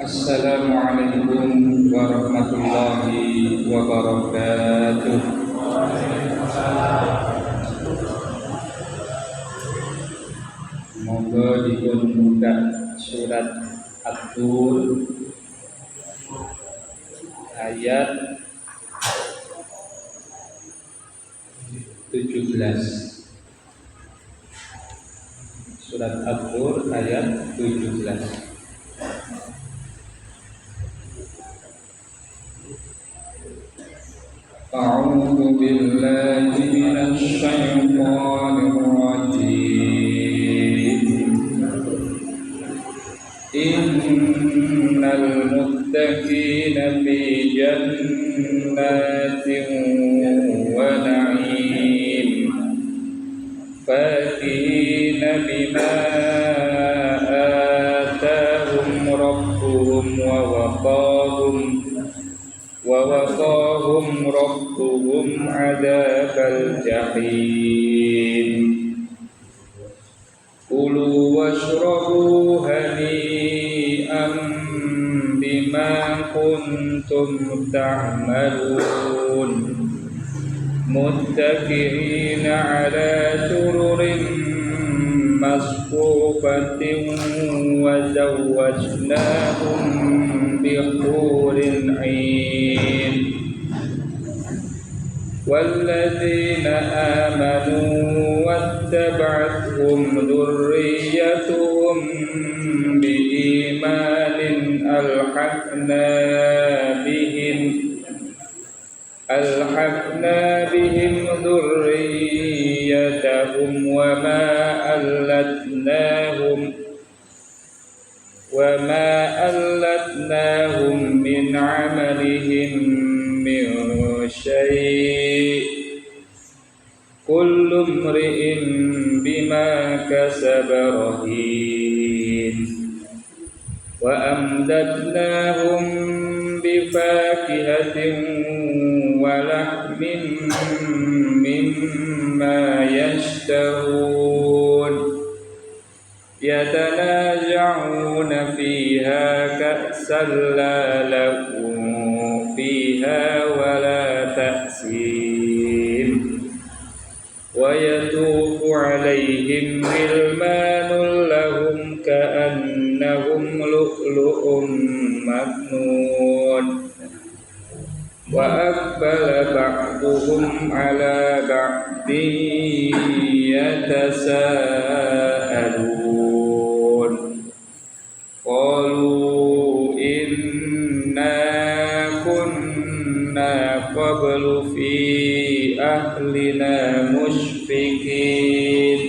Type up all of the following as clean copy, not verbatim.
Assalamualaikum warahmatullahi wabarakatuh. Monggo dipun buka surat At-Tur ayat 17. Surat At-Tur ayat 17. A'udzu billahi minasy syaithanir rajim. Innal muttaqina fi jannatin wa na'im fakihina bima atahum rabbuhum wa waqahum rabbuhum adzabal jahim. Kulu washrabu hani'an bima kuntum ta'malun muttaqi'ina 'ala sururin masfufatin wa zawwajnahum bihurin 'ain. والذين آمنوا واتبعتهم ذريتهم بإيمان ألحقنا بهم ذريتهم وما ألتناهم من عملهم من شيء كل امرئ بما كسب رهين وأمددناهم بفاكهة ولحم مما يشتهون يتنازعون فيها كأسا لا لغو فيها ولا تأثيم ويطوف عليهم غلمان لهم كأنهم لؤلؤ مكنون وأقبل بعضهم على بعض يتساءلون قالوا إنا كنا قبل في أهلنا مشفقين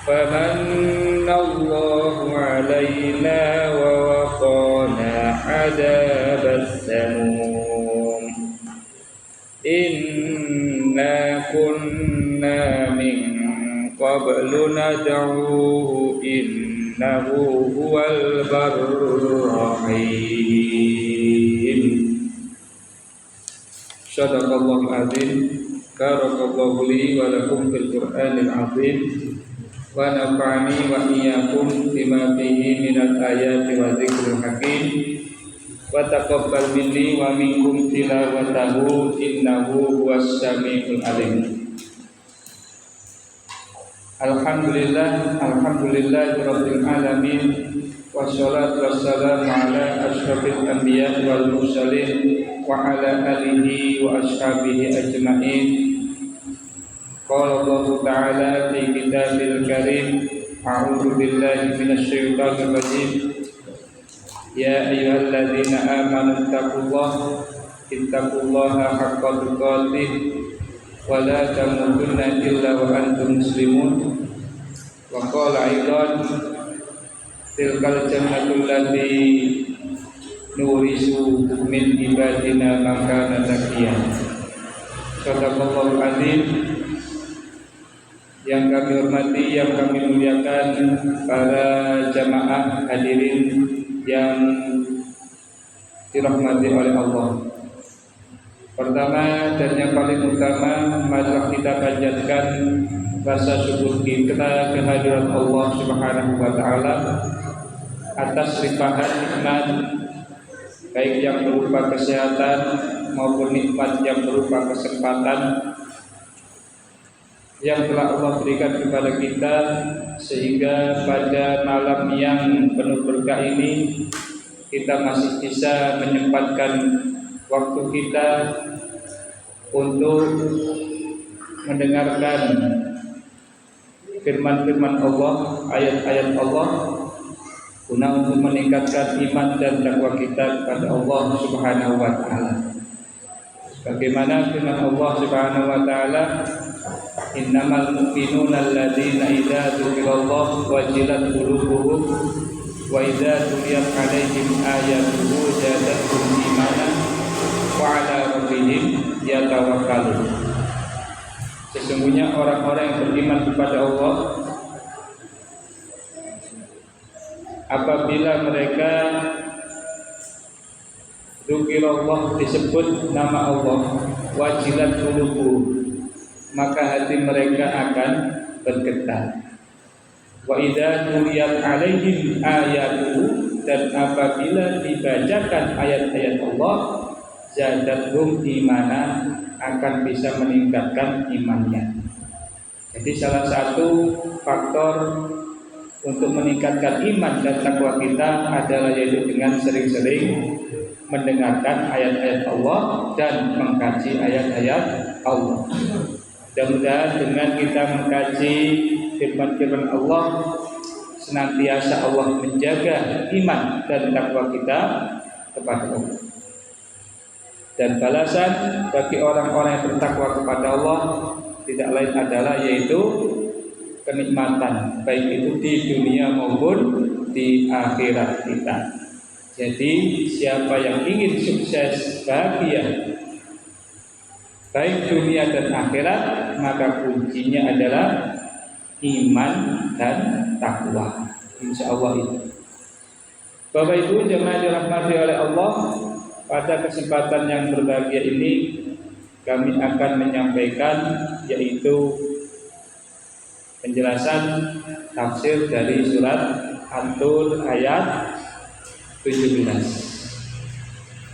فمن الله علينا ووقانا عذاب السموم إنا كنا من قبل ندعوه إنه هو البر الرحيم. Shadaqallahul azim. Barakallahu li wa lakum fil Qur'anil azim wa nafa'ani wa iyyakum bima fihi minal ayati wa dzikril hakim wa taqabbal minni wa minkum tilawatahu innahu huwas samiul alim. Alhamdulillahirabbil alamin wassalatu wassalamu ala asyrafil anbiya wal mursalin wa ala alihi wa ashabihi ajma'in. Qala Allah ta'ala fi kitabil karim a'udzu billahi minasy syaithanir rajim. Ya ayyuhalladzina amanu ittaqullaha haqqa tuqatih wa la tamutunna illa wa antum muslimun. Wa qala aidan tilkal jannatul lati nurisu min ibadina makana taqiya. Shadaqallahul azim. Yang kami hormati, yang kami muliakan para jamaah hadirin yang dirahmati oleh Allah. Pertama dan yang paling utama, marilah kita panjatkan rasa syukur kita kehadirat Allah Subhanahu wa taala atas limpahan nikmat, baik yang berupa kesehatan maupun nikmat yang berupa kesempatan yang telah Allah berikan kepada kita, sehingga pada malam yang penuh berkah ini kita masih bisa menyempatkan waktu kita untuk mendengarkan firman-firman Allah, ayat-ayat Allah, guna untuk meningkatkan iman dan takwa kita kepada Allah Subhanahu wa taala. Bagaimana firman Allah Subhanahu wa taala, innamal mu'minuna alladzina idza dzukirallahu wajilat qulubuhum wa idza tuliyat 'alaihim ayatuhu zadatuhum imanan wa 'ala rabbihim yatawakkalun. Sesungguhnya orang-orang yang beriman kepada Allah, apabila mereka dzukirallah, disebut nama Allah, wajilat qulubuhum, maka hati mereka akan bergetar. Wa idza tuliyat 'alaihim ayatuhu, dan apabila dibacakan ayat-ayat Allah, zadatuhum imanan, akan bisa meningkatkan imannya. Jadi salah satu faktor untuk meningkatkan iman dan takwa kita adalah yaitu dengan sering-sering mendengarkan ayat-ayat Allah dan mengkaji ayat-ayat Allah. Mudah-mudahan dengan kita mengkaji firman-firman Allah, senantiasa Allah menjaga iman dan takwa kita kepada Allah. Dan balasan bagi orang-orang yang bertakwa kepada Allah tidak lain adalah yaitu kenikmatan, baik itu di dunia maupun di akhirat kita. Jadi siapa yang ingin sukses, bahagia, baik dunia dan akhirat, maka kuncinya adalah iman dan takwa. Insya Allah itu. Bapak Ibu jemaah dirahmati oleh Allah, pada kesempatan yang berbahagia ini kami akan menyampaikan yaitu penjelasan tafsir dari surat At-Tur ayat 17.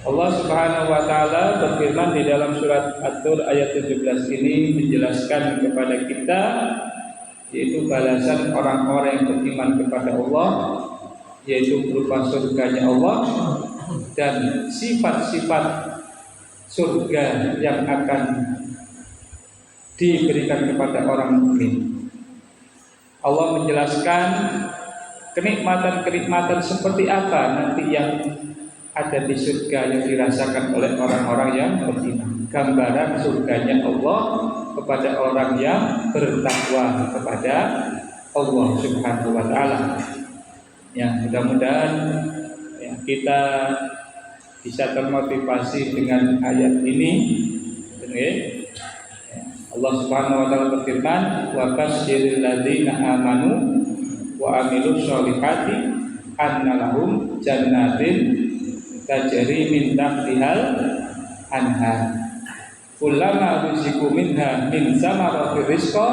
Allah Subhanahu wa taala berfirman di dalam surat At-Tur ayat 17 ini menjelaskan kepada kita yaitu balasan orang-orang yang beriman kepada Allah, yaitu berupa surganya Allah dan sifat-sifat surga yang akan diberikan kepada orang mukmin. Allah menjelaskan kenikmatan-kenikmatan seperti apa nanti yang ada di surga yang dirasakan oleh orang-orang yang beriman. Gambaran surganya Allah kepada orang yang bertakwa kepada Allah Subhanahu wa taala. Ya, mudah-mudahan ya, kita bisa termotivasi dengan ayat ini. Ya. Allah Subhanahu wa taala berfirman, wa basyiril ladzina amanu wa amilus sholihati anna lahum jannatin tajri min tahtihal anhar kullama ruziqu minha min samaratir rizqa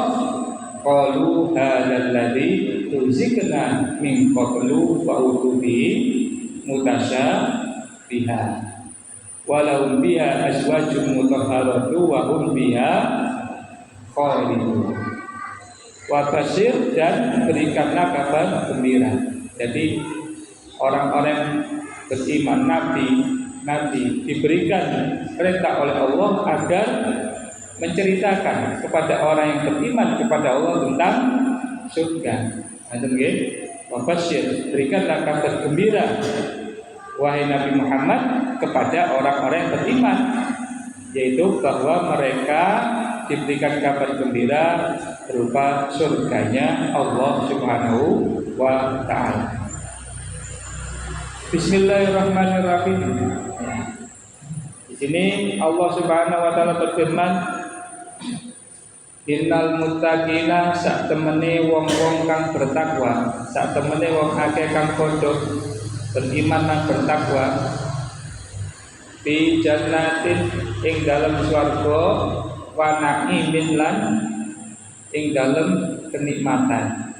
qalu hadzal ladzi ruziqna min qablu wa utubi mutasyabiha walau biha azwajun mutahharatu wa hum biha khalidun. Wa basyir, dan berikanlah kabar gembira. Jadi orang-orang beriman Nabi diberikan perintah oleh Allah agar menceritakan kepada orang yang beriman kepada Allah tentang surga. Wa basyir, berikanlah kabar gembira wahai Nabi Muhammad kepada orang-orang yang beriman, yaitu bahwa mereka diberikan kabar gembira berupa surganya Allah Subhanahu wa taala. Bismillahirrahmanirrahim. Di sini Allah Subhanahu wa taala berfirman, innal muttaqina, sak temene wong-wong kang bertakwa, sak temene wong akeh kang padha beriman lan bertakwa, fi jannatin, ing dalam swarga, wa na'imin, lan ing dalam kenikmatan.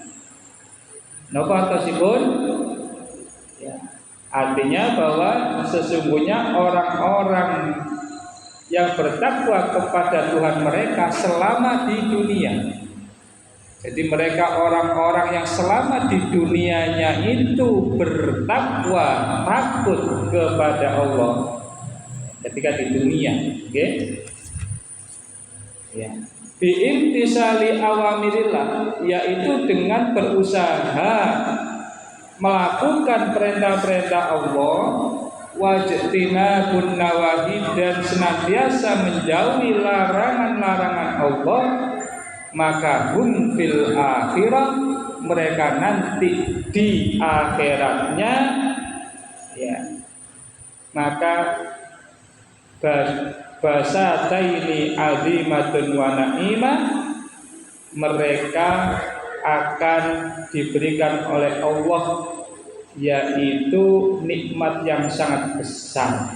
Napa atosipun? Ya. Artinya bahwa sesungguhnya orang-orang yang bertakwa kepada Tuhan mereka selama di dunia. Jadi mereka orang-orang yang selama di dunianya itu bertakwa, takut kepada Allah ketika di dunia, okay? Ya. Biimtisali awamirillah, yaitu dengan berusaha melakukan perintah-perintah Allah, wajtinabun nawahi, dan senantiasa menjauhi larangan-larangan Allah, maka hum fil akhirah, mereka nanti di akhiratnya, ya, maka basataini azimatun wa na'imah, mereka akan diberikan oleh Allah yaitu nikmat yang sangat besar.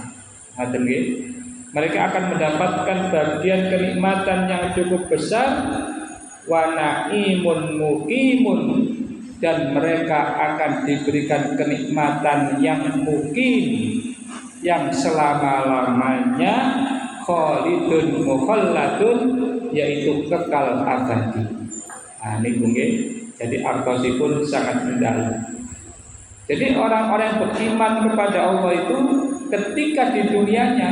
Mereka akan mendapatkan bagian kenikmatan yang cukup besar, wa na'imun muqimun, dan mereka akan diberikan kenikmatan yang muqim, yang selama-lamanya, khalidun mukhalladun, yaitu kekal abadi. Nah, ini mungkin jadi artosipun sangat mendalam. Jadi orang-orang yang beriman kepada Allah itu ketika di dunianya,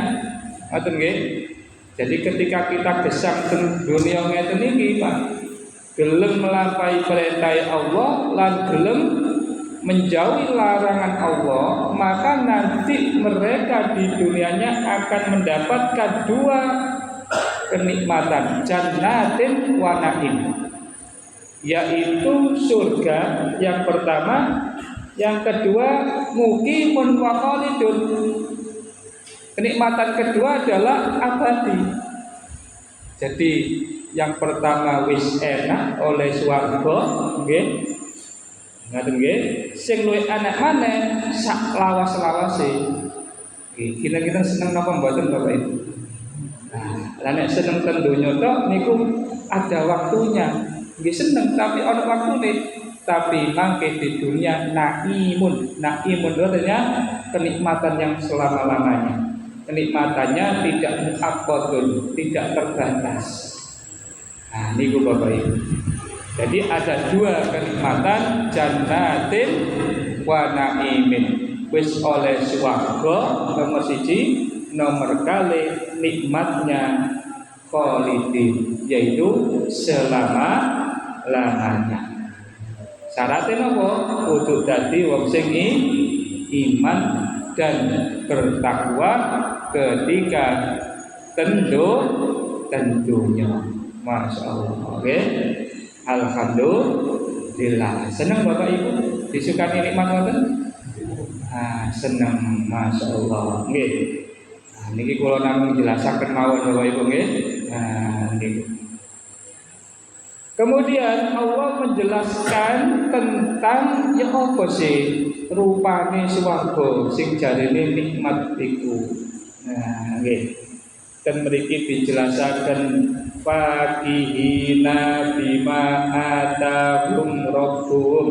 jadi ketika kita gesang dunia ngeten iki, Pak, gelem melampaui perintah Allah lan gelem menjauhi larangan Allah, maka nanti mereka di dunianya akan mendapatkan dua kenikmatan, jannatin wa na'im, yaitu surga yang pertama, yang kedua muqimun wa khalidun. Kenikmatan kedua adalah abadi. Jadi yang pertama wis enak oleh swarga, nggih. Ngaten nggih, sing luwih anak maneh sak lawas-lawase. Nggih, kira-kira seneng napa mboten Bapak Ibu? Nah, lah nek seneng ten donya tok niku ada waktunya. Nggih seneng tapi ana waktune. Tapi mangke di dunia naimun. Naimun artinya kenikmatan yang selama-lamanya. Kenikmatannya tidak muaqqatun, tidak terbatas. Nah, niku Bapak Ibu. Jadi ada dua kenikmatan, jannatin wa naimin. Wis oleh swarga nomor siji, nomor kali nikmatnya khalidin, yaitu selama-lamanya. Syaratnya apa? Kudu dadi wong sing iman dan bertakwa ketika tentunya. Masya Allah. Oke. Alhamdulillah. Senang Bapak Ibu disukani nikmat ngoten? Senang, Masya Allah. Nggih. Niki kula namung jelasaken mawon Bapak Ibu nggih. Niki. Kemudian Allah menjelaskan tentang ya apa sih rupane swarga sing jarene nikmat iku. Nggih. Dan mriki dijelasaken fakihina bima atahum rabbuhum.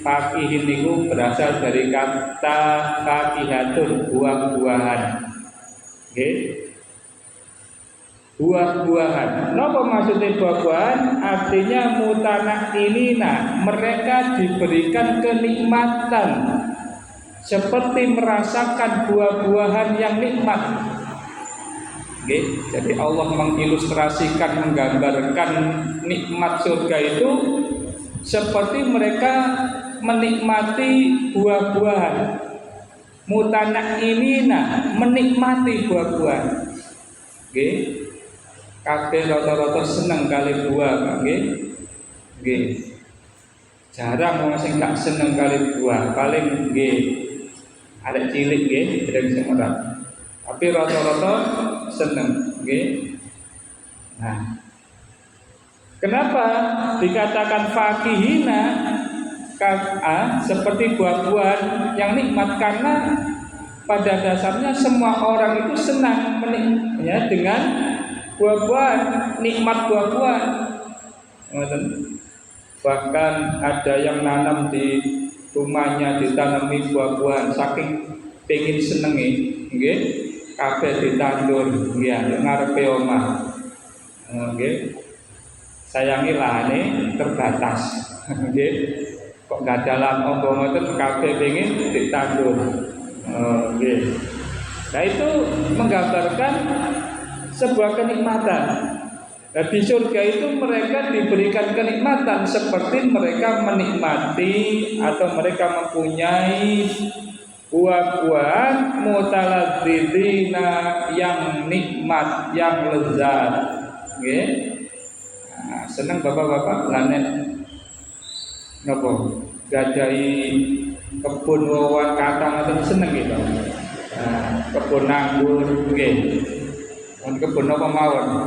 Fakihin itu berasal dari kata fakihatun, buah-buahan. Okay. Buah-buahan. Napa maksudnya buah-buahan? Artinya mutanak inina, mereka diberikan kenikmatan seperti merasakan buah-buahan yang nikmat. Okay. Jadi Allah mengilustrasikan, menggambarkan nikmat surga itu seperti mereka menikmati buah-buahan. Mutanak inina, menikmati buah-buahan. Okay. Kabeh rata-rata seneng kali buah, nggih. Jarang wong sing gak seneng kali buah, paling nggih arek cilik nggih, dereng sing ora. Tapi rata-rata seneng, nggih. Nah, kenapa dikatakan fakihina seperti buah-buahan yang nikmat? Karena pada dasarnya semua orang itu senang menikmatinya dengan buah-buahan, nikmat buah-buahan. Bahkan ada yang nanam di rumahnya ditanami buah-buahan saking pengen senengi, nggih, kabeh ditandur, nggih, ngarepe omah. Nggih. Sayangi lahane terbatas. Nggih. Kok gadalan ombo ngoten kabeh pengin ditandur. Nggih. Nah itu menggambarkan sebuah kenikmatan. Nah, di surga itu mereka diberikan kenikmatan seperti mereka menikmati atau mereka mempunyai buah-buahan mutaladzizina yang nikmat, yang lezat. Nggih. Nah, seneng bapak-bapak lanen napa gadahi kebun wawan katang atau seneng gitu. Nah, kebun anggur nggih. Kebun apa mawon?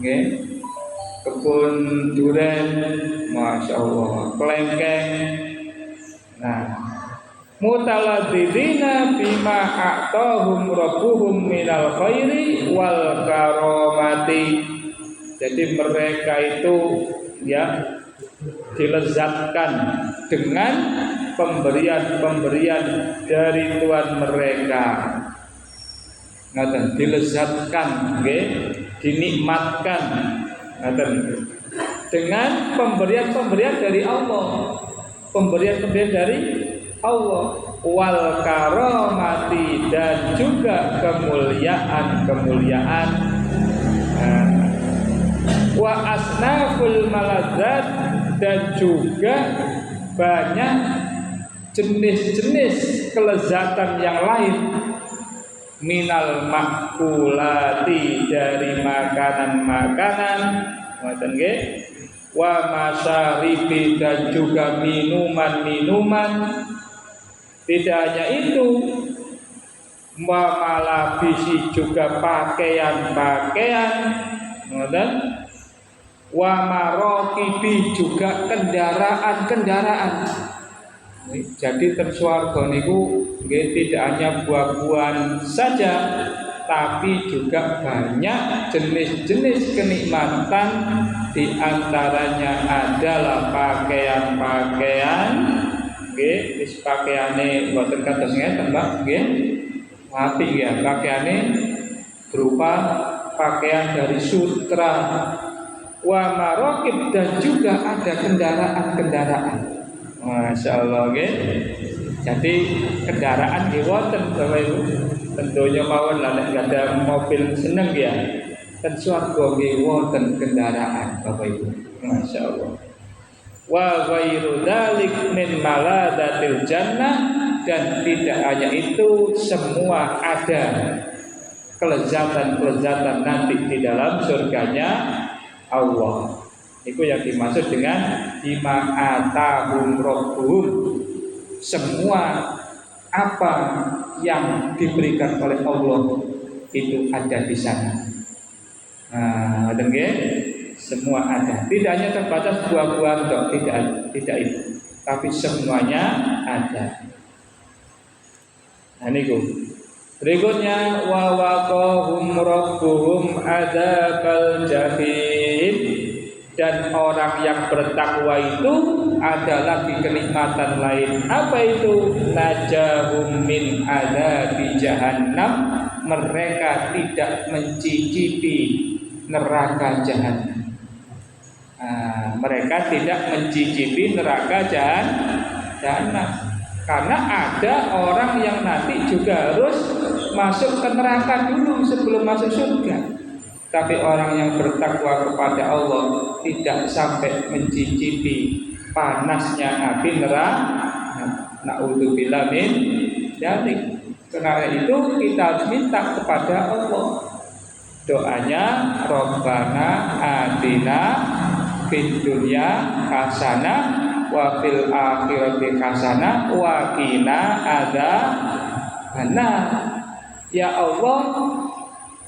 Nggih. Kebun duren, Masya Allah, kelengkeng. Nah, mutaladzizina bima a'tahum rabbuhum minal khairi wal karamati. Jadi mereka itu ya dilezatkan dengan pemberian-pemberian dari Tuhan mereka. Ngaten, dilezatkan, nggih, dinikmatkan, ngaten, dengan pemberian-pemberian dari Allah, pemberian-pemberian dari Allah, wal karamati, dan juga kemuliaan-kemuliaan, wa asnaful maladzat, dan juga banyak jenis-jenis kelezatan yang lain, minal makulati, dari makanan-makanan, ngoten nggih, wa masyaribi, dan juga minuman-minuman. Tidak hanya itu, wa malabisi, juga pakaian-pakaian, ngoten, wa marokibi, juga kendaraan-kendaraan. Jadi ten swarga niku nggih tidak hanya buah-buahan saja, tapi juga banyak jenis-jenis kenikmatan. Di antaranya adalah pakaian-pakaian, nggih, wis pakaiane mboten kados ngeten, Mbak, nggih. Apik ya, pakaiane berupa pakaian dari sutra, wa marokib, dan juga ada kendaraan-kendaraan. Masya Allah, nggih. Jadi kendaraan nggih wonten Bapak Ibu. Tentunya mawon lah nek ada mobil seneng ya. Ten swarga nggih wonten kendaraan Bapak Ibu. Masya Allah. Wa ghairu dzalik min maladatil jannah, dan tidak hanya itu, semua ada kelezatan-kelezatan nanti di dalam surganya Allah. Itu yang dimaksud dengan bima atahum rabbuhum. Semua apa yang diberikan oleh Allah itu ada di sana. Nah, semua ada. Tidak hanya terbatas buah-buahan, tidak itu, tapi semuanya ada. Nah, niku. Berikutnya, wa waqahum rabbuhum adzabal jahim. Dan orang yang bertakwa itu ada lagi kenikmatan lain. Apa itu? Najahum min adzabi jahannam. Mereka tidak mencicipi neraka jahannam. Mereka tidak mencicipi neraka jahannam. Karena ada orang yang nanti juga harus masuk ke neraka dulu sebelum masuk surga. Tapi orang yang bertakwa kepada Allah tidak sampai mencicipi panasnya api neraka. Na'udzubillah min dzalik. Karena itu kita harus minta kepada Allah. Doanya, Rabbana atina fid dunya hasanah wa fil akhirati hasanah wa qina adzabannar. Ya Allah,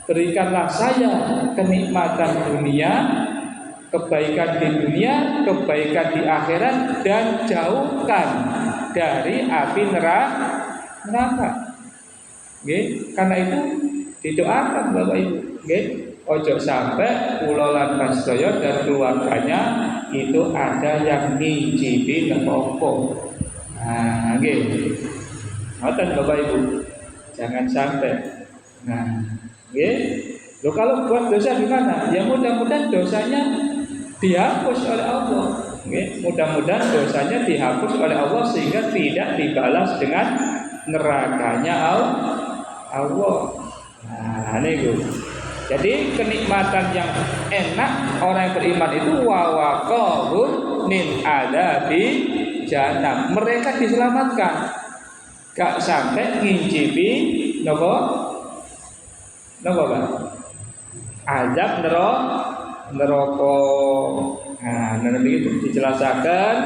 berikanlah saya kenikmatan dunia, kebaikan di dunia, kebaikan di akhirat, dan jauhkan dari api neraka. Karena itu didoakan Bapak Ibu, ojo sampai kula lan sedaya dan keluarganya itu ada yang ngicipi neraka. Nah, nggih. Ngoten Bapak Ibu. Jangan sampai. Nah, nggih. Loh kalau buat dosa gimana? Ya mudah-mudahan dosanya dihapus oleh Allah. Nggih, mudah-mudahan dosanya dihapus oleh Allah sehingga tidak dibalas dengan nerakanya Allah. Nah, niku. Jadi kenikmatan yang enak orang yang beriman itu wawaqahum min adabi jahannam. Mereka diselamatkan, gak sampai ngincipi napa Pak? Azab neraka. Nah, nanti dijelaskan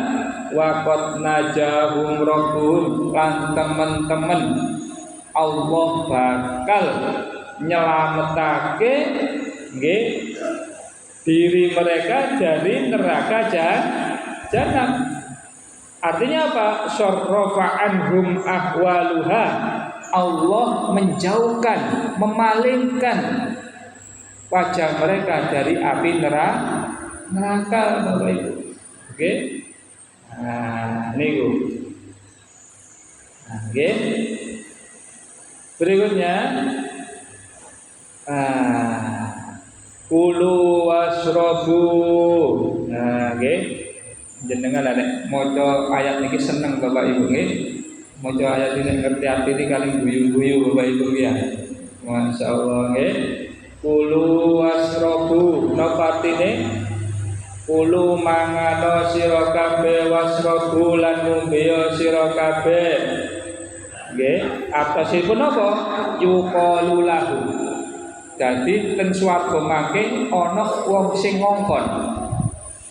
waqad najahum rabbuhum lan teman-teman Allah bakal nyelametake nggih diri mereka dari neraka jahanam. Artinya apa? Syarrafa anhum ahwaluha. Allah menjauhkan, memalingkan wajah mereka dari api neraka Bapak Ibu. Oke. Nah, niku. Nah, oke. Berikutnya kulu wasrobu. Nah, nggih. Jenengan nek maca ayat niki seneng Bapak Ibu nggih. Maca ayat ini ngerti arti kali guyu-guyu Bapak Ibu ya. Masyaallah nggih. Kulu wasrobu napa artine? Kulu mangano sira kabeh wasrobu lan ngombe sira kabeh. Nggih, atasipun apa? Yuqalu lahu. Dadi ten swarga mangke ana wong sing ngongkon.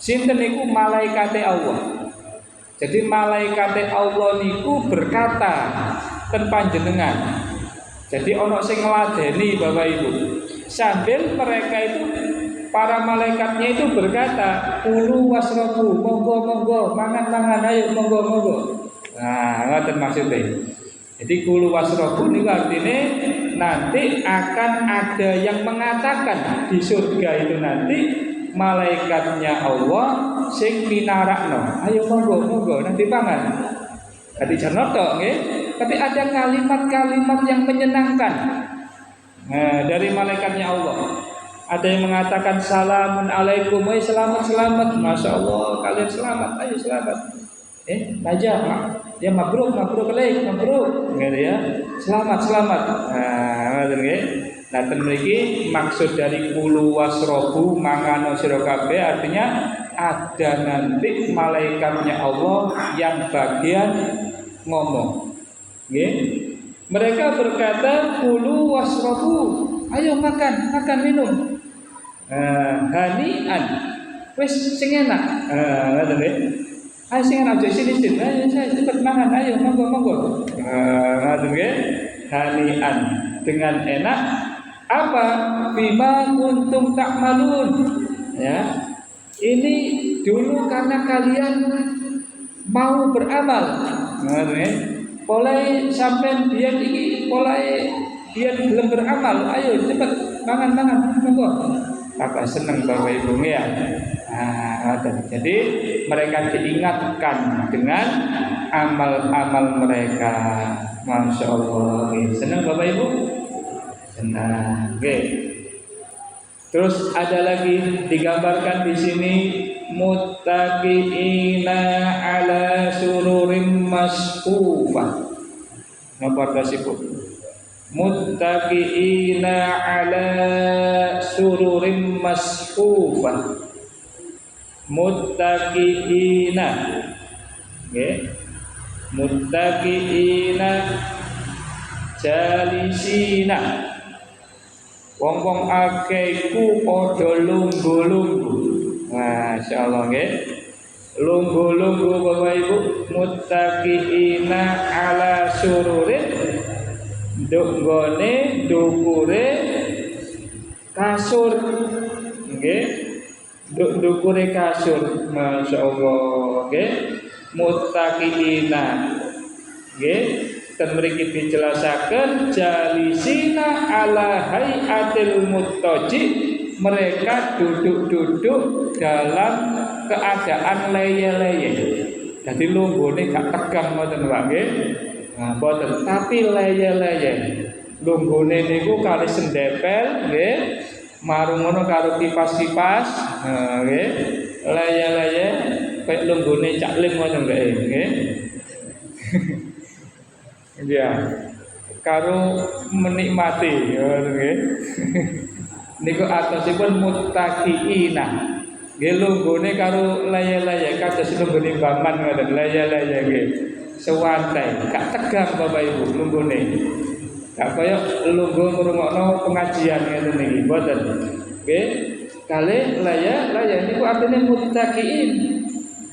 Sinten niku malaikate Allah. Jadi malaikate Allah niku berkata ten panjenengan. Jadi ana sing ngladeni Bapak Ibu. Sambil mereka itu para malaikatnya itu berkata, "Kulu wasrobu, monggo, mangan, ayo monggo." Nah, ngoten maksudnya. Jadi kulu wasrobu ini artinya nanti akan ada yang mengatakan di surga itu nanti malaikatnya Allah sing minarakno. Ayo monggo nanti pangan. Jadi jangan nggih, tapi ada kalimat-kalimat yang menyenangkan. Nah, dari malaikatnya Allah. Ada yang mengatakan salamun alaikum, selamat. Masya Allah, kalian selamat, ayo selamat. Najah, ya mabruk, gitu ya. Selamat. Nah, nggih. Nah, mriki maksud dari kulu wasrobu mangano sira kabeh artinya ada nanti malaikatnya Allah yang bagian ngomong. Nggih. Mereka berkata kulu wasrobu, ayo makan minum. Hanian, wis sing enak. Ngoten nggih. Ayo sing enak aja sini. Ayo saya cepet makan, ayo monggo. Ngoten nggih. Hanian dengan enak apa? Bima kuntum ta'malun. Ya. Ini dulu karena kalian mau beramal. Ngoten nggih. Mulai sampai biyen iki mulai biyen belum beramal, ayo cepet mangan monggo. Apa seneng Bapak Ibu ya. Jadi mereka diingatkan dengan amal-amal mereka. Masya Allah. Senang Bapak Ibu? Senang. Terus ada lagi digambarkan di sini muttaqiina ala sururim masfufah. Napa tasipun? Muttaqiina ala sururim masfufah. Muttaqiina. Nggih. Muttaqiina jalisina. Wong-wong akeh iku padha lungguh-lungguh. Masyaallah nggih. Lungguh-lungguh Bapak Ibu, muttaqiina ala sururin nggone dukure kasur. Nggih. Dukure kasur. Masyaallah nggih. Muttaqiina. Nggih. Dan mriki dijelasaken jalisina ala hayatil muttaji mereka duduk-duduk dalam keadaan leye-leye. Jadi lunggone gak tegang ngoten Pak nggih. Nah, boten, tapi leye-leye. Lunggone niku kali sendepel nggih, marung ngono karo kipas-kipas, nggih. Leye-leye kayak lunggone Cak Lim ngoten nggih. Iya. Karo menikmati nggih. Niku atosipun muttaqiina. Nggih lunggone karo leye-leye kados lunggone Baman ngoten leye-leye nggih. Sewantai, gak tegang Bapak Ibu lunggone. Gak kaya lungguh ngrungokno pengajian ngeten niki, mboten. Nggih. Kali leye niku artinya muttaqiin.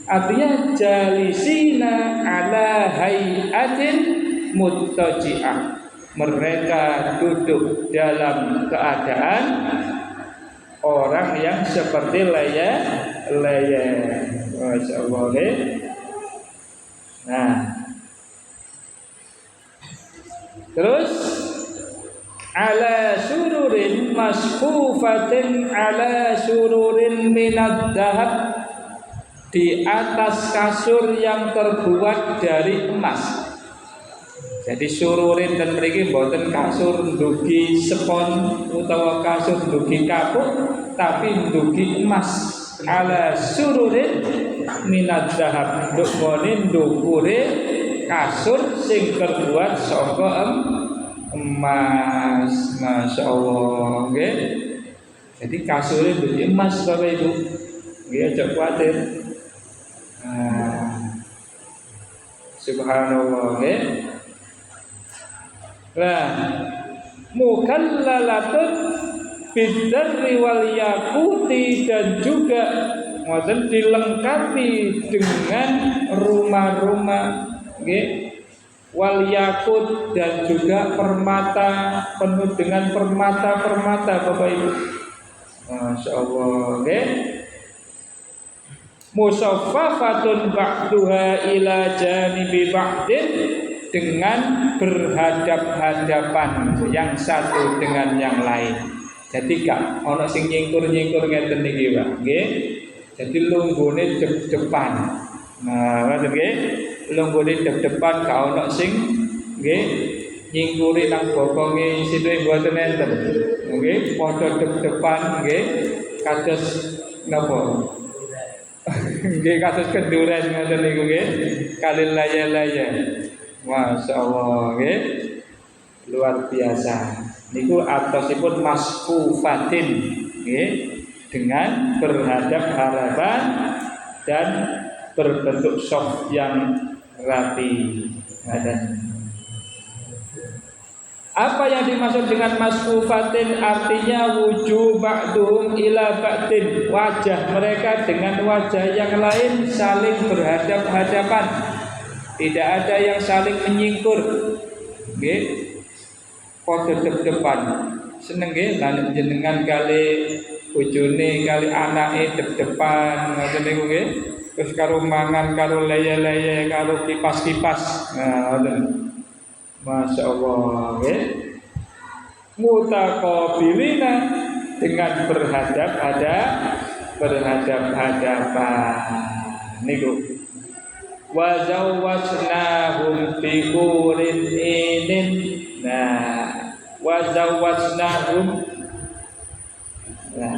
Artinya jalisina ala hayatin muttaji'ah. Mereka duduk dalam keadaan orang yang seperti leye. Masyaallah. Nah, terus ala sururin masfufatin ala sururin minad dahab, di atas kasur yang terbuat dari emas. Jadi sururin dan mriki mboten kasur ndugi spon utawa kasur ndugi kapuk, tapi ndugi emas. Ala sururin minad dahab, ndukone ndukure kasur sing terbuat saka emas. Masyaallah nggih. Jadi kasure ndugi emas Bapak Ibu. Nggih aja kuwatir. Subhanallah nggih. Nah, mukallalatun bidarri wal yaquti, dan juga ngoten dilengkapi dengan rumah-rumah nggih wal yakut, dan juga permata, penuh dengan permata-permata Bapak Ibu. Masyaallah nggih. Musaffafatun ba'duha ila janibi ba'din, dengan berhadap-hadapan yang satu dengan yang lain. Jadi gak ono sing nyingkur-nyingkur ngeten niki, Pak. Nggih. Jadi lunggone dep-depan. Nah, ngoten nggih. Lunggone dep-depan gak ono sing nggih nyingkuri nang bokonge sithik mboten enten. Nggih, padha dep-depan nggih kados napa? Nggih kados kenduren ngoten niku nggih. Kali laya-laya. Masyaallah nggih. Luar biasa. Niku atosipun masfufatin nggih, dengan berhadap-hadapan dan berbentuk soft yang rapi. Apa yang dimaksud dengan masfufatin? Artinya wujuh ba'duhum ila ba'din, wajah mereka dengan wajah yang lain saling berhadap-hadapan, tidak ada yang saling menyingkur. Nggih, padha dep-depan. Seneng nggih lan jenengan kali bojone kali anake dep-depan ngoten niku nggih. Terus karo mangan karo leye-leye karo kipas-kipas. Nah, ngoten. Masyaallah nggih. Mutaqabilina, dengan berhadap-hadapan niku. Wa zawwajnahum bi hurin inin. Nah, wa zawwajnahum, nah,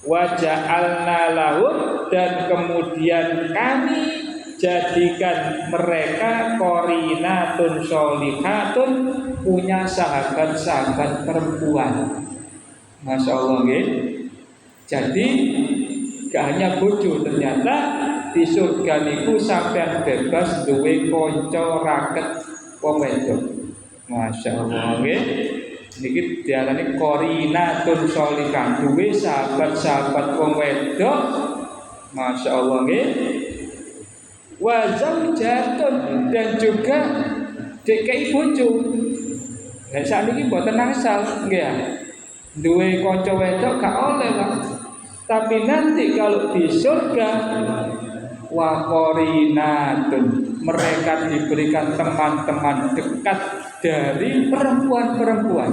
wa ja'alna lahum, dan kemudian kami jadikan mereka qorinatun sholihatun, punya sahabat-sahabat perempuan. Masyaallah nggih. Jadi gak hanya bojo, ternyata di surga niku sampean bebas duwe kanca raket wong wedok. Masyaallah nggih. Niki diarani qorinatun sholihah, duwe sahabat-sahabat wong wedok. Masyaallah nggih. Wa zaujatun, dan juga DKI bojo. Lah sakniki mboten asal nggih ya. Duwe kanca wedok gak oleh, Pak. Tapi nanti kalau di surga wa qorinatun, mereka diberikan teman-teman dekat dari perempuan-perempuan.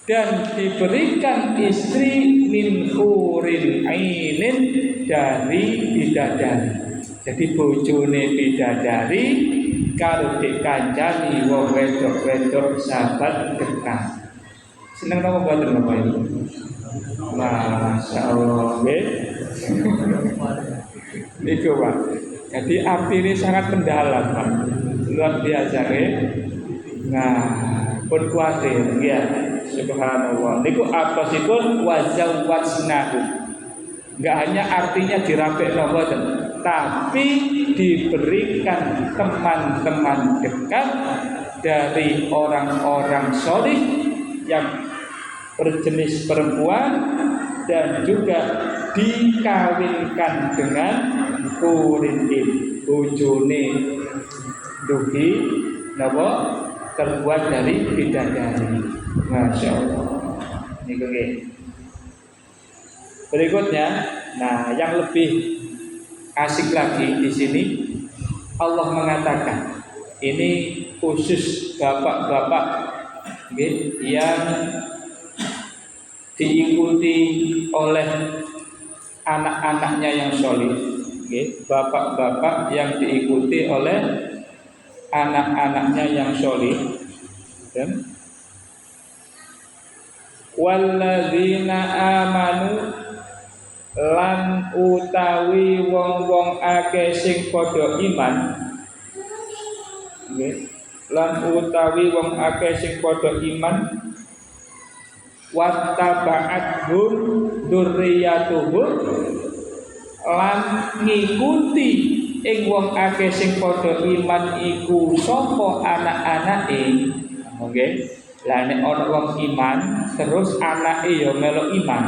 dan diberikan istri min hurin ainin dari bidadari. Jadi bojone bidadari karo dikancani wong wedok-wedok sahabat dekat. Seneng napa mboten Bapak Ibu? Masyaallah nggih. Niku Pak. Jadi artinya sangat mendalam Pak. Luar biasa nggih. Nah, pun kuatir ya. Subhanallah. Niku atasipun wazawwajnahu. Enggak hanya artinya dirapekno mboten, tapi diberikan teman-teman dekat dari orang-orang solih yang berjenis perempuan dan juga dikawinkan dengan hurin bojone dugi napa terbuat dari bidadari. Masya Allah. Ini nggih. Berikutnya, nah yang lebih asik lagi di sini Allah mengatakan ini khusus bapak-bapak yang diikuti oleh anak-anaknya yang solih, bapak-bapak yang diikuti oleh anak-anaknya yang solih. Dan walladzina amanu lan utawi wong-wong akeh sing padha iman, lan utawi wong akeh sing padha iman wattaba'athum dzurriyyatuhum lan ngikuti ing wong akeh sing padha iman iku sapa anak-anake. Nggih. Lah nek ana wong iman terus anake ya melok iman.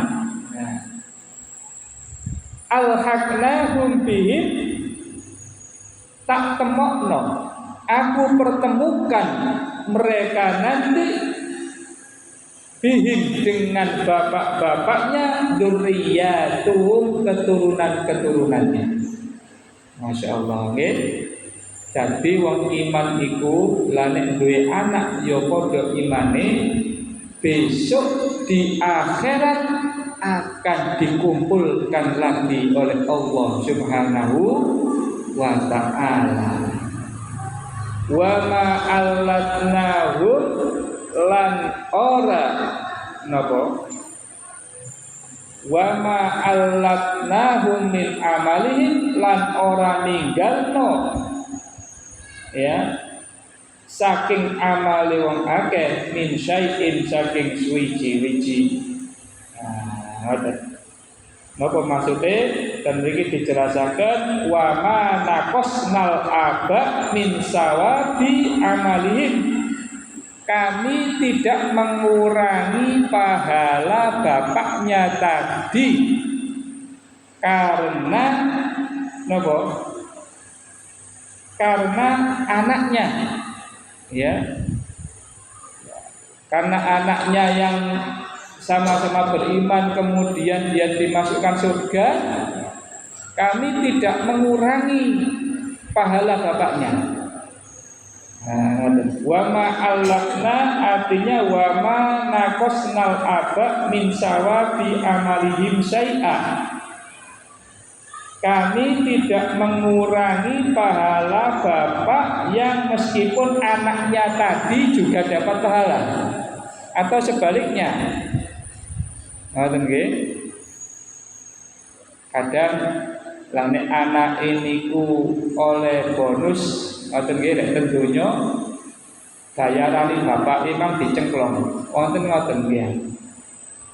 Nah. Alhaqnahum bihim, tak temokno aku pertemukan mereka nanti bihim dengan bapak-bapaknya dzurriyyatuhum keturunan-keturunannya. Masya Allah nggih. Dadi wong iman iku la nek duwe anak ya padha imane besok di akhirat akan dikumpulkan lagi oleh Allah Subhanahu wa ta'ala. Wa ma allatnahu lan ora napa wa ma allatnahu min amalihim lan ora ninggalno ya saking amale wong akeh min syai'in saking suwiji-wiji. Napa maksudnya? Dan mriki dijelasaken wa ma naqasnal aba min sawabi amalihim. Kami tidak mengurangi pahala bapaknya tadi karena napa? Karena anaknya, ya, karena anaknya yang sama-sama beriman kemudian dia dimasukkan surga, kami tidak mengurangi pahala bapaknya. Wa ma allafna artinya wa ma naqasnal aba min sawabi amalihim syai'a. Kami tidak mengurangi pahala bapak yang meskipun anaknya tadi juga dapat pahala, atau sebaliknya. Ngoten nggih. Kadang lane anak ini ku oleh bonus ngoten nggih nek teng donya bayarane bapak memang dicengklong. Wonten ngoten nggih.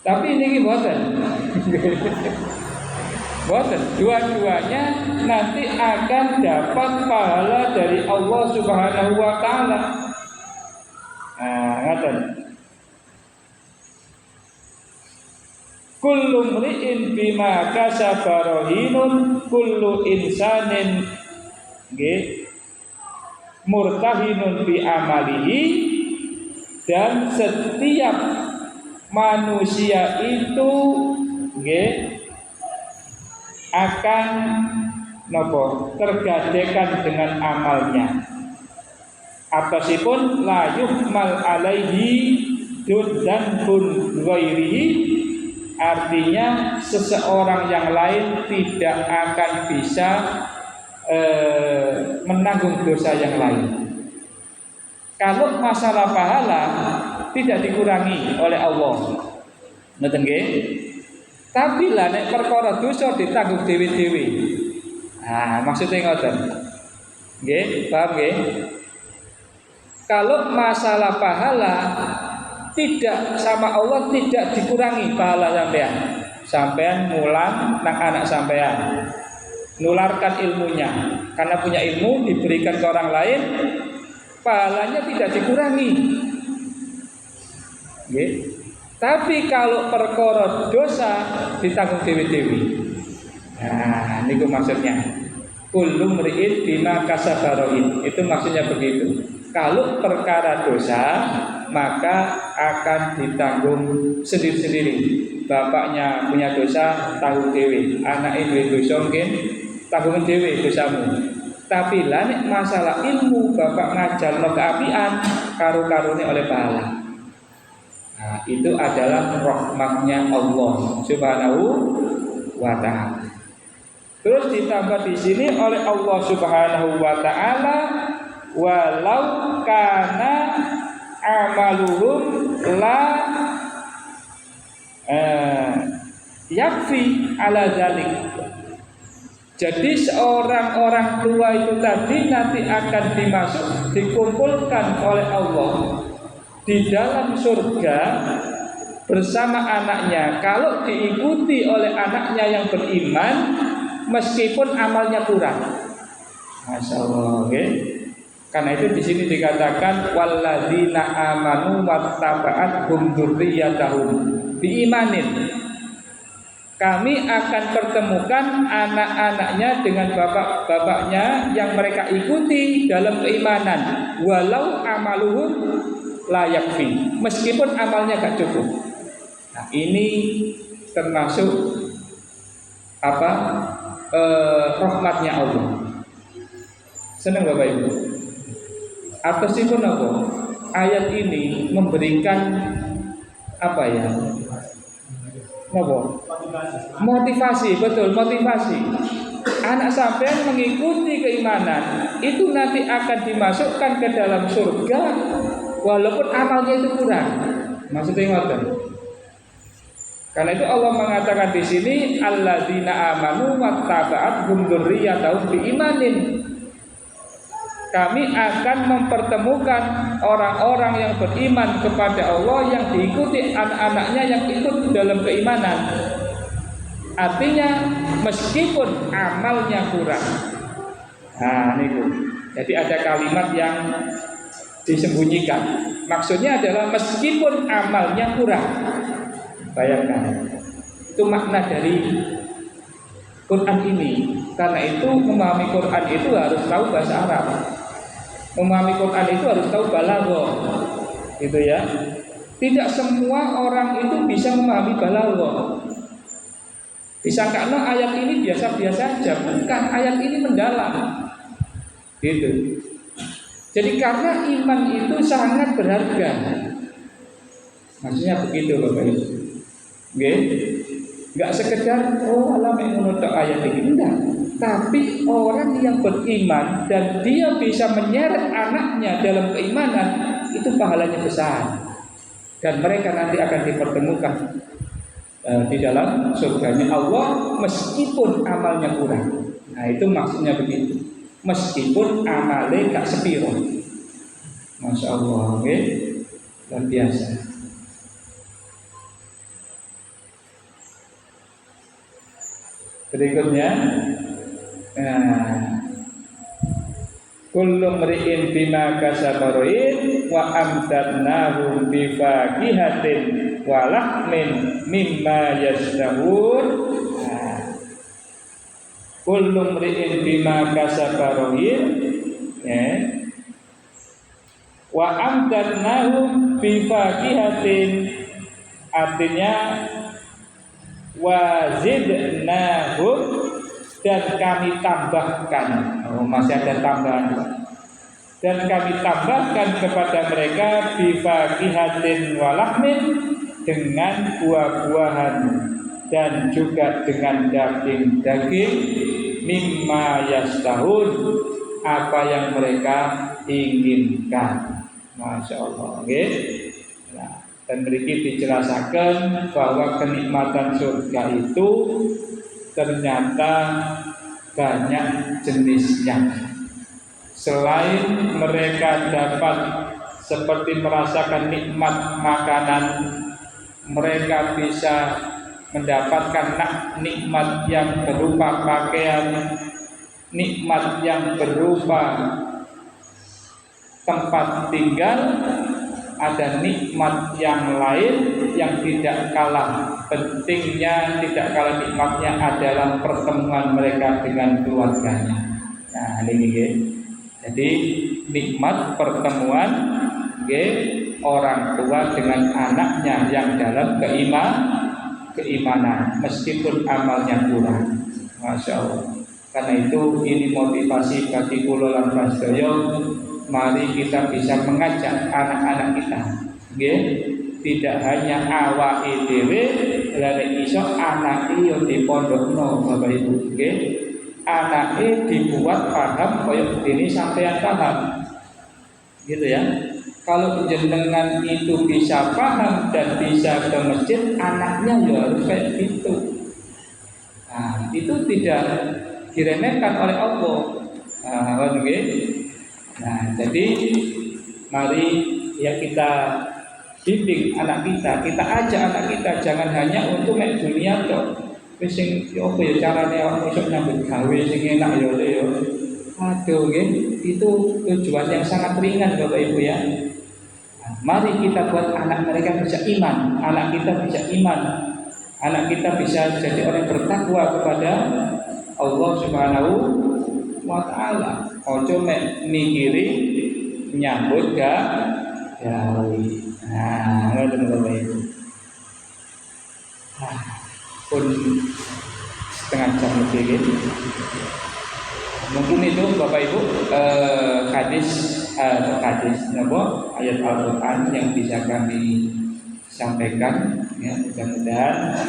Tapi niki mboten. Boten, dua-duanya nanti akan dapat pahala dari Allah Subhanahu wa ta'ala. Ngaten. Kullu mri'in bima kasaba rahinun, kullu insanin nggih murtahinun bi amalihi, dan setiap manusia itu nggih akan nopo tergadekan dengan amalnya. Atasipun la yuhmal alaihi dan pun ghairihi, artinya seseorang yang lain tidak akan bisa menanggung dosa yang lain. Kalau masalah pahala tidak dikurangi oleh Allah, ngoten nggih. Tapi lah nek perkara dosa ditanggung dhewe-dhewe. Maksudnya ngoten. Nggih, paham nggih? Kalau masalah pahala tidak sama Allah tidak dikurangi pahala sampean. Sampean mulang nang anak sampean. Nularkan ilmunya. Karena punya ilmu diberikan ke orang lain, pahalanya tidak dikurangi. Nggih. Tapi kalau perkara dosa ditanggung dewi-dewi. Niku maksudnya. Kullu mri'in bima kasabaroin. Itu maksudnya begitu. Kalau perkara dosa maka akan ditanggung sendiri-sendiri. Bapaknya punya dosa tanggung dewi, anaknya duwe dosa mungkin tanggung dewi dosamu. Tapi lah nek masalah ilmu bapak ngajarno keapian karu-karune oleh pahala. Itu adalah rahmatnya Allah Subhanahu wa ta'ala. Terus ditambah di sini oleh Allah Subhanahu wa ta'ala, walau kana amaluhum la yakfi ala dzalik. Jadi seorang orang tua itu tadi nanti akan dikumpulkan oleh Allah di dalam surga bersama anaknya. Kalau diikuti oleh anaknya yang beriman, meskipun amalnya kurang. Masya Allah, okay? Karena itu di sini dikatakan walladzina amanu wattaba'athum dzurriyyatahum biimanin. Kami akan pertemukan anak-anaknya dengan bapak-bapaknya yang mereka ikuti dalam keimanan, walau amaluhum la yakfi, meskipun amalnya gak cukup. Nah, ini termasuk rahmatnya Allah. Senang Bapak Ibu. Atasipun apa? Ayat ini memberikan apa ya? Motivasi, betul, motivasi. Anak sampean mengikuti keimanan itu nanti akan dimasukkan ke dalam surga walaupun amalnya itu kurang. Maksudnya ngoten. Karena itu Allah mengatakan di sini alladzina amanu wattaba'athum dzurriyyatahum biimanin. Kami akan mempertemukan orang-orang yang beriman kepada Allah yang diikuti anak-anaknya yang ikut dalam keimanan. Artinya meskipun amalnya kurang. Niku. Jadi ada kalimat yang disembunyikan. Maksudnya adalah meskipun amalnya kurang. Bayangkan. Itu makna dari Quran ini. Karena itu memahami Quran itu harus tahu bahasa Arab. Memahami Quran itu harus tahu balaghah. Gitu ya. Tidak semua orang itu bisa memahami balaghah. Disangkano ayat ini biasa-biasa saja, bukan, ayat ini mendalam. Gitu. Jadi karena iman itu sangat berharga. Maksudnya begitu Bapak Ibu. Nggih. Enggak sekedar alam yang menurut ayat ini, enggak. Tapi orang yang beriman dan dia bisa menyeret anaknya dalam keimanan, itu pahalanya besar. Dan mereka nanti akan dipertemukan di dalam surganya Allah meskipun amalnya kurang. Nah itu maksudnya begitu. Meskipun amalnya gak sepiro. Masya Allah, okay? Luar biasa. Berikutnya, kullu mri'in bima kasabaroin wa amdadnahum bifakihatin wa lahmin mimma yashtahun. Kullu mri'in bima kasabaroin wa amdadnahum bifakihatin, artinya wazidnahum, dan kami tambahkan. Masih ada tambahan. dan kami tambahkan kepada mereka bifaqihatin walahmin, dengan buah-buahan dan juga dengan daging-daging, mimma yastahun, apa yang mereka inginkan. Masya Allah. Okay? Nah, dan berikut dijelaskan bahwa kenikmatan surga itu ternyata banyak jenisnya. Selain mereka dapat seperti merasakan nikmat makanan, mereka bisa mendapatkan nikmat yang berupa pakaian, nikmat yang berupa tempat tinggal, ada nikmat yang lain yang tidak kalah pentingnya, tidak kalah nikmatnya adalah pertemuan mereka dengan keluarganya. Nah, ini jadi nikmat pertemuan orang tua dengan anaknya yang dalam keimanan meskipun amalnya kurang. Masya Allah. Karena itu ini motivasi bagi kula lan prasedaya, mari kita bisa mengajak anak-anak kita. Tidak hanya awake dhewe, lan iso anake yo dipondokno Bapak Ibu. Anake dibuat paham kaya dene sampeyan paham. Gitu ya. Kalau jenengan itu bisa paham dan bisa ke masjid, anaknya ya harus kayak gitu. Nah, itu tidak diremehkan oleh Allah. Nah, jadi mari ya kita bimbing anak kita ajak anak kita, jangan hanya untuk dunia toh. Wis sing yo apa ya carane awak iso nyambut gawe sing enak yo yo. Aduh nggih, itu tujuan yang sangat ringan Bapak Ibu ya. Nah, mari kita buat anak mereka bisa iman, anak kita bisa iman, anak kita bisa jadi orang bertakwa kepada Allah Subhanahu wa taala. Ojo mek mikiri nyambut gawe. Nah, ngoten Bapak Ibu. Pun setengah jam lebih gitu. Mungkin itu Bapak Ibu hadis ayat Al-Quran yang bisa kami sampaikan ya, mudah-mudahan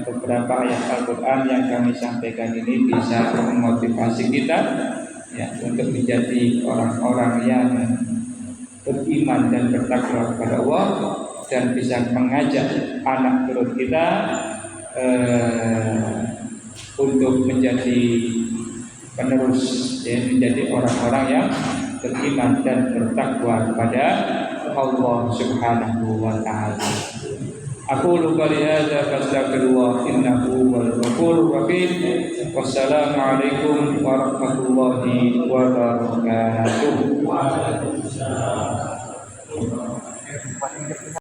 beberapa ayat Al-Quran yang kami sampaikan ini bisa memotivasi kita ya, untuk menjadi orang-orang yang beriman dan bertakwa kepada Allah, dan bisa mengajak anak turun kita untuk menjadi penerus ya, menjadi orang-orang yang beriman dan bertakwa kepada Allah Subhanahu wa taala. Aqulu qouli hadza fastaghfirullah innahu huwal ghafurur rahim. Wassalamu alaikum warahmatullahi wabarakatuh.